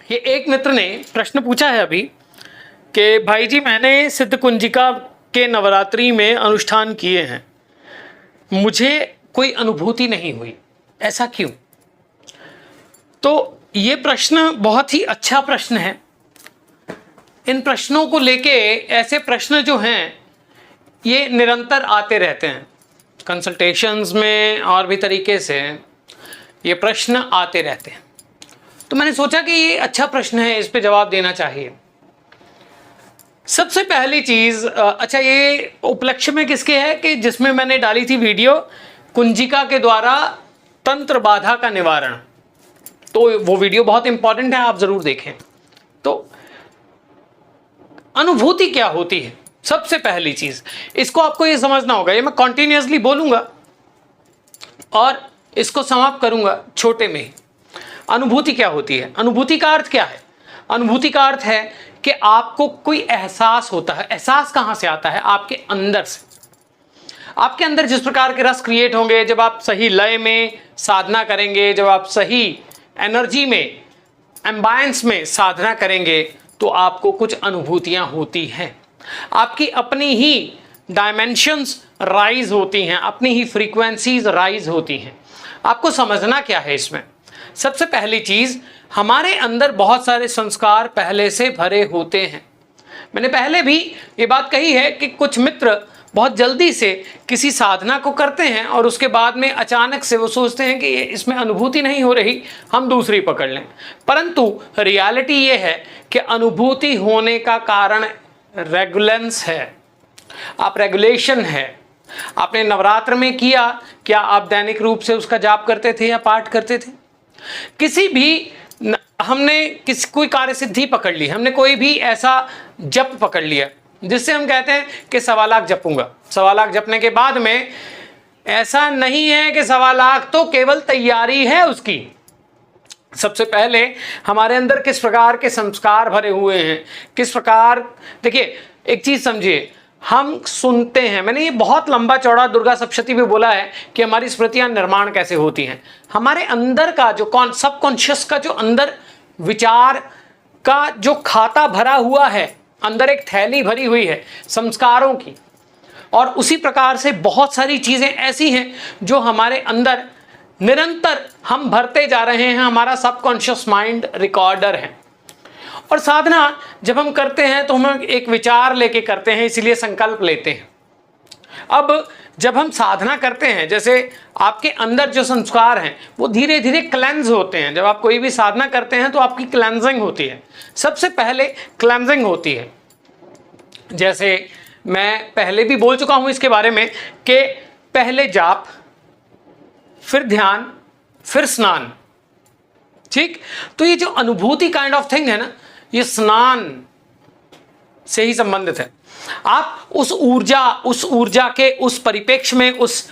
ये एक मित्र ने प्रश्न पूछा है अभी कि भाई जी मैंने सिद्ध कुंजिका के नवरात्रि में अनुष्ठान किए हैं, मुझे कोई अनुभूति नहीं हुई, ऐसा क्यों? तो ये प्रश्न बहुत ही अच्छा प्रश्न है। इन प्रश्नों को लेके ऐसे प्रश्न जो हैं ये निरंतर आते रहते हैं, कंसल्टेशंस में और भी तरीके से ये प्रश्न आते रहते हैं। तो मैंने सोचा कि ये अच्छा प्रश्न है, इस पे जवाब देना चाहिए। सबसे पहली चीज, अच्छा ये उपलक्ष्य में किसके है कि जिसमें मैंने डाली थी वीडियो कुंजिका के द्वारा तंत्र बाधा का निवारण, तो वो वीडियो बहुत इंपॉर्टेंट है, आप जरूर देखें। तो अनुभूति क्या होती है, सबसे पहली चीज इसको आपको ये समझना होगा। ये मैं कॉन्टिन्यूसली बोलूंगा और इसको समाप्त करूंगा छोटे में ही। अनुभूति क्या होती है? अनुभूति का अर्थ क्या है? अनुभूति का अर्थ है कि आपको कोई एहसास होता है। एहसास कहां से आता है? आपके अंदर से। आपके अंदर जिस प्रकार के रस क्रिएट होंगे, जब आप सही लय में साधना करेंगे, जब आप सही एनर्जी में, एम्बायंस में साधना करेंगे, तो आपको कुछ अनुभूतियां होती हैं। आपकी अपनी ही डायमेंशंस राइज होती हैं, अपनी ही फ्रीक्वेंसीज राइज होती हैं। आपको समझना क्या है इसमें? सबसे पहली चीज, हमारे अंदर बहुत सारे संस्कार पहले से भरे होते हैं। मैंने पहले भी ये बात कही है कि कुछ मित्र बहुत जल्दी से किसी साधना को करते हैं और उसके बाद में अचानक से वो सोचते हैं कि इसमें अनुभूति नहीं हो रही, हम दूसरी पकड़ लें। परंतु रियलिटी ये है कि अनुभूति होने का कारण रेगुलेंस है, आप रेगुलेशन है। आपने नवरात्र में किया, क्या आप दैनिक रूप से उसका जाप करते थे या पाठ करते थे? किसी भी हमने कोई कार्य सिद्धि पकड़ ली, हमने कोई भी ऐसा जप पकड़ लिया जिससे हम कहते हैं कि 1.25 लाख जपूंगा। 1.25 लाख जपने के बाद में ऐसा नहीं है कि 1.25 लाख तो केवल तैयारी है उसकी। सबसे पहले हमारे अंदर किस प्रकार के संस्कार भरे हुए हैं, किस प्रकार, देखिए एक चीज समझिए, हम सुनते हैं, मैंने ये बहुत लंबा चौड़ा दुर्गा सप्तशती में बोला है कि हमारी स्मृतियां निर्माण कैसे होती हैं। हमारे अंदर का जो सबकॉन्शियस का जो अंदर विचार का जो खाता भरा हुआ है, अंदर एक थैली भरी हुई है संस्कारों की, और उसी प्रकार से बहुत सारी चीजें ऐसी हैं जो हमारे अंदर निरंतर हम भरते जा रहे हैं। हमारा सबकॉन्शियस माइंड रिकॉर्डर है। और साधना जब हम करते हैं तो हम एक विचार लेके करते हैं, इसीलिए संकल्प लेते हैं। अब जब हम साधना करते हैं, जैसे आपके अंदर जो संस्कार हैं वो धीरे धीरे क्लेंज होते हैं। जब आप कोई भी साधना करते हैं तो आपकी क्लेंजिंग होती है। सबसे पहले क्लेंजिंग होती है। जैसे मैं पहले भी बोल चुका हूं इसके बारे में कि पहले जाप, फिर ध्यान, फिर स्नान। ठीक, तो ये जो अनुभूति काइंड ऑफ थिंग है ना, ये स्नान से ही संबंधित है। आप उस ऊर्जा के उस परिप्रेक्ष्य में, उस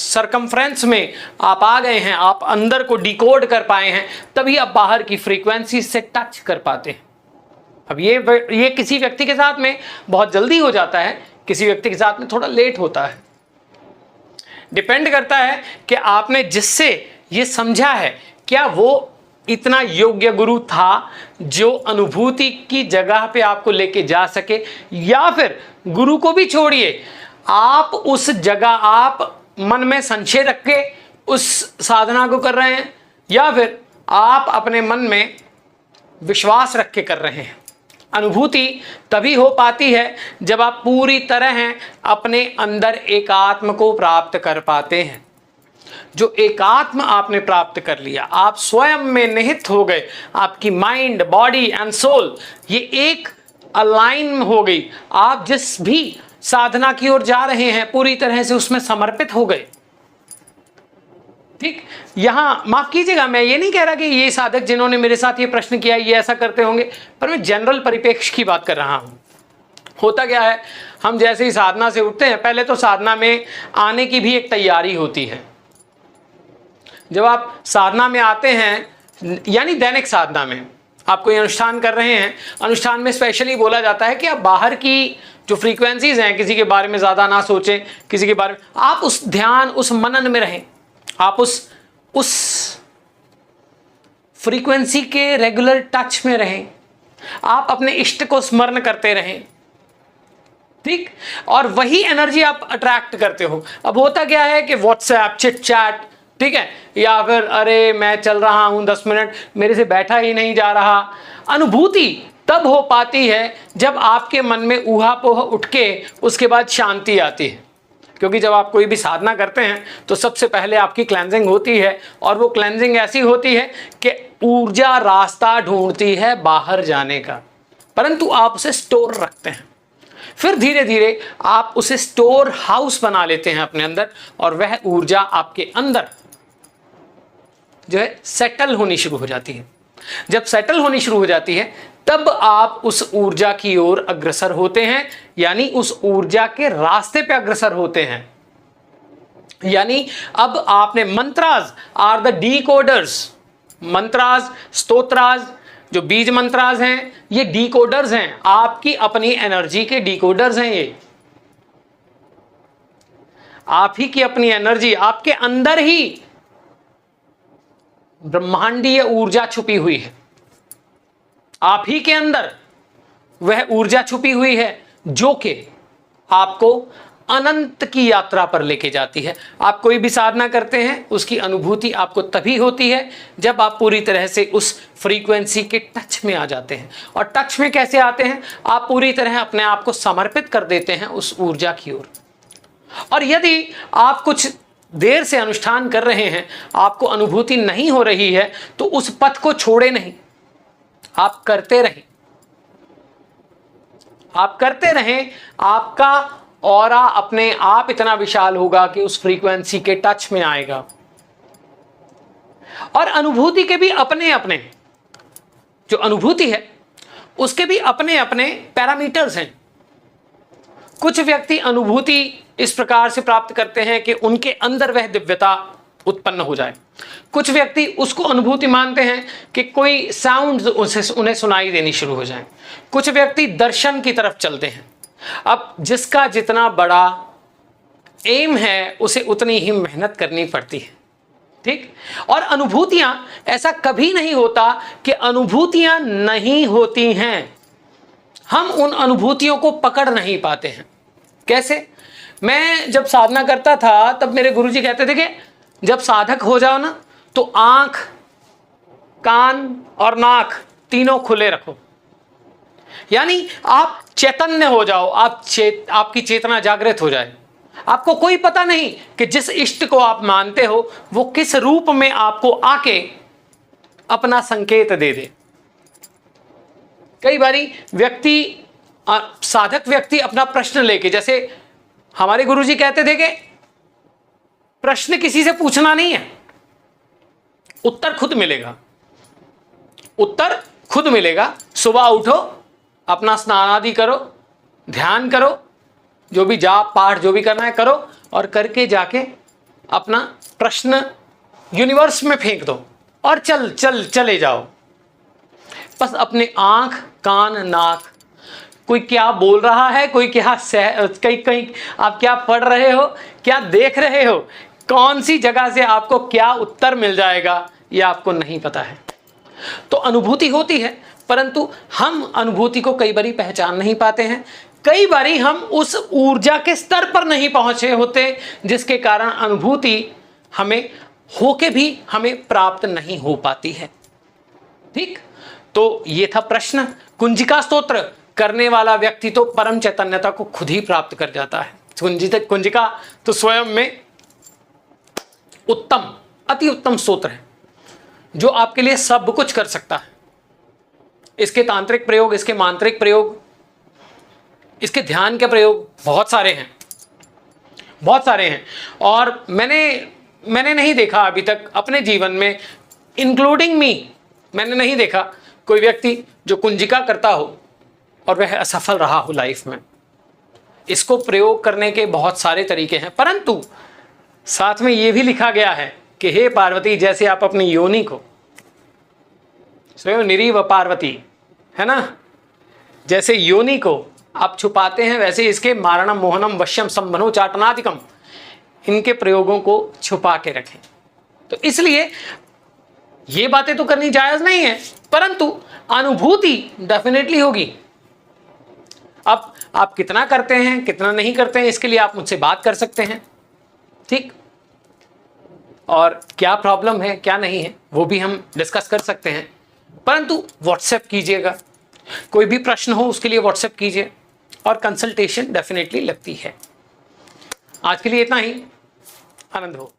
सरकमफ्रेंस में आप आ गए हैं, आप अंदर को डिकोड कर पाए हैं, तभी आप बाहर की फ्रीक्वेंसी से टच कर पाते हैं। अब ये किसी व्यक्ति के साथ में बहुत जल्दी हो जाता है, किसी व्यक्ति के साथ में थोड़ा लेट होता है। डिपेंड करता है कि आपने जिससे ये समझा है, क्या वो इतना योग्य गुरु था जो अनुभूति की जगह पे आपको लेके जा सके, या फिर गुरु को भी छोड़िए, आप उस जगह आप मन में संशय रख के उस साधना को कर रहे हैं, या फिर आप अपने मन में विश्वास रख के कर रहे हैं। अनुभूति तभी हो पाती है जब आप पूरी तरह अपने अंदर एकात्म को प्राप्त कर पाते हैं। जो एकात्म आपने प्राप्त कर लिया, आप स्वयं में निहित हो गए, आपकी माइंड, बॉडी एंड सोल ये एक अलाइन हो गई। आप जिस भी साधना की ओर जा रहे हैं पूरी तरह से उसमें समर्पित हो गए। ठीक, यहां माफ कीजिएगा, मैं ये नहीं कह रहा कि ये साधक जिन्होंने मेरे साथ ये प्रश्न किया ये ऐसा करते होंगे, पर मैं जनरल परिप्रेक्ष्य की बात कर रहा हूं। होता क्या है, हम जैसे ही साधना से उठते हैं, पहले तो साधना में आने की भी एक तैयारी होती है। जब आप साधना में आते हैं, यानी दैनिक साधना में आप कोई अनुष्ठान कर रहे हैं, अनुष्ठान में स्पेशली बोला जाता है कि आप बाहर की जो फ्रीक्वेंसीज हैं, किसी के बारे में ज्यादा ना सोचें, किसी के बारे में आप उस ध्यान, उस मनन में रहें, आप उस फ्रीक्वेंसी के रेगुलर टच में रहें, आप अपने इष्ट को स्मरण करते रहें, ठीक, और वही एनर्जी आप अट्रैक्ट करते हो। अब होता क्या है कि व्हाट्सएप, चिट चैट, ठीक है, या फिर अरे मैं चल रहा हूं 10 मिनट, मेरे से बैठा ही नहीं जा रहा। अनुभूति तब हो पाती है जब आपके मन में ऊहापोह उठ के उसके बाद शांति आती है। क्योंकि जब आप कोई भी साधना करते हैं तो सबसे पहले आपकी क्लेंजिंग होती है, और वो क्लेंजिंग ऐसी होती है कि ऊर्जा रास्ता ढूंढती है बाहर जाने का, परंतु आप उसे स्टोर रखते हैं। फिर धीरे धीरे आप उसे स्टोर हाउस बना लेते हैं अपने अंदर, और वह ऊर्जा आपके अंदर जो है सेटल होनी शुरू हो जाती है। जब सेटल होनी शुरू हो जाती है तब आप उस ऊर्जा की ओर अग्रसर होते हैं, यानी उस ऊर्जा के रास्ते पे अग्रसर होते हैं। यानी अब आपने मंत्राज आर द डीकोडर्स, मंत्राज, स्तोत्राज, जो बीज मंत्राज हैं, ये डीकोडर्स हैं, आपकी अपनी एनर्जी के डीकोडर्स हैं। ये आप ही की अपनी एनर्जी, आपके अंदर ही ब्रह्मांडीय ऊर्जा छुपी हुई है, आप ही के अंदर वह ऊर्जा छुपी हुई है जो कि आपको अनंत की यात्रा पर लेके जाती है। आप कोई भी साधना करते हैं उसकी अनुभूति आपको तभी होती है जब आप पूरी तरह से उस फ्रीक्वेंसी के टच में आ जाते हैं। और टच में कैसे आते हैं? आप पूरी तरह अपने आप को समर्पित कर देते हैं उस ऊर्जा की ओर। और यदि आप कुछ देर से अनुष्ठान कर रहे हैं, आपको अनुभूति नहीं हो रही है, तो उस पथ को छोड़े नहीं, आप करते रहें, आप करते रहें। आपका ऑरा अपने आप इतना विशाल होगा कि उस फ्रीक्वेंसी के टच में आएगा। और अनुभूति के भी अपने अपने, जो अनुभूति है उसके भी अपने अपने पैरामीटर्स हैं। कुछ व्यक्ति अनुभूति इस प्रकार से प्राप्त करते हैं कि उनके अंदर वह दिव्यता उत्पन्न हो जाए। कुछ व्यक्ति उसको अनुभूति मानते हैं कि कोई साउंड उन्हें सुनाई देनी शुरू हो जाए। कुछ व्यक्ति दर्शन की तरफ चलते हैं। अब जिसका जितना बड़ा एम है उसे उतनी ही मेहनत करनी पड़ती है, ठीक। और अनुभूतियां, ऐसा कभी नहीं होता कि अनुभूतियां नहीं होती हैं, हम उन अनुभूतियों को पकड़ नहीं पाते हैं। कैसे? मैं जब साधना करता था तब मेरे गुरुजी कहते थे कि जब साधक हो जाओ ना तो आंख, कान और नाक तीनों खुले रखो, यानी आप चैतन्य हो जाओ, आपकी चेतना जागृत हो जाए। आपको कोई पता नहीं कि जिस इष्ट को आप मानते हो वो किस रूप में आपको आके अपना संकेत दे दे। कई बारी व्यक्ति, साधक व्यक्ति अपना प्रश्न लेके, जैसे हमारे गुरुजी कहते थे कि प्रश्न किसी से पूछना नहीं है, उत्तर खुद मिलेगा, उत्तर खुद मिलेगा। सुबह उठो, अपना स्नान आदि करो, ध्यान करो, जो भी जाप पाठ जो भी करना है करो, और करके जाके अपना प्रश्न यूनिवर्स में फेंक दो और चले जाओ। बस अपने आंख, कान, नाक, कोई क्या बोल रहा है, कोई क्या कहीं आप क्या पढ़ रहे हो, क्या देख रहे हो, कौन सी जगह से आपको क्या उत्तर मिल जाएगा, ये आपको नहीं पता है। तो अनुभूति होती है, परंतु हम अनुभूति को कई बारी पहचान नहीं पाते हैं। कई बारी हम उस ऊर्जा के स्तर पर नहीं पहुंचे होते, जिसके कारण अनुभूति हमें होके भी हमें प्राप्त नहीं हो पाती है, ठीक। तो ये था प्रश्न। कुंजिका स्तोत्र करने वाला व्यक्ति तो परम चैतन्यता को खुद ही प्राप्त कर जाता है। कुंजिका तो स्वयं में उत्तम, अति उत्तम स्तोत्र है जो आपके लिए सब कुछ कर सकता है। इसके तांत्रिक प्रयोग, इसके मांत्रिक प्रयोग, इसके ध्यान के प्रयोग बहुत सारे हैं, बहुत सारे हैं। और मैंने नहीं देखा अभी तक अपने जीवन में, इंक्लूडिंग मी, मैंने नहीं देखा कोई व्यक्ति जो कुंजिका करता हो और वह असफल रहा हो लाइफ में। इसको प्रयोग करने के बहुत सारे तरीके हैं, परंतु साथ में यह भी लिखा गया है कि हे पार्वती, जैसे आप अपनी योनि को स्वयं निरीव पार्वती है ना, जैसे योनि को आप छुपाते हैं, वैसे इसके मारणम, मोहनम, वश्यम, संभनो, चाटनादिकम, इनके प्रयोगों को छुपा के रखें। तो इसलिए ये बातें तो करनी जायज नहीं है, परंतु अनुभूति डेफिनेटली होगी। अब आप कितना करते हैं कितना नहीं करते हैं, इसके लिए आप मुझसे बात कर सकते हैं, ठीक, और क्या प्रॉब्लम है क्या नहीं है वो भी हम डिस्कस कर सकते हैं, परंतु व्हाट्सएप कीजिएगा, कोई भी प्रश्न हो उसके लिए व्हाट्सएप कीजिए, और कंसल्टेशन डेफिनेटली लगती है। आज के लिए इतना ही, आनंद हो।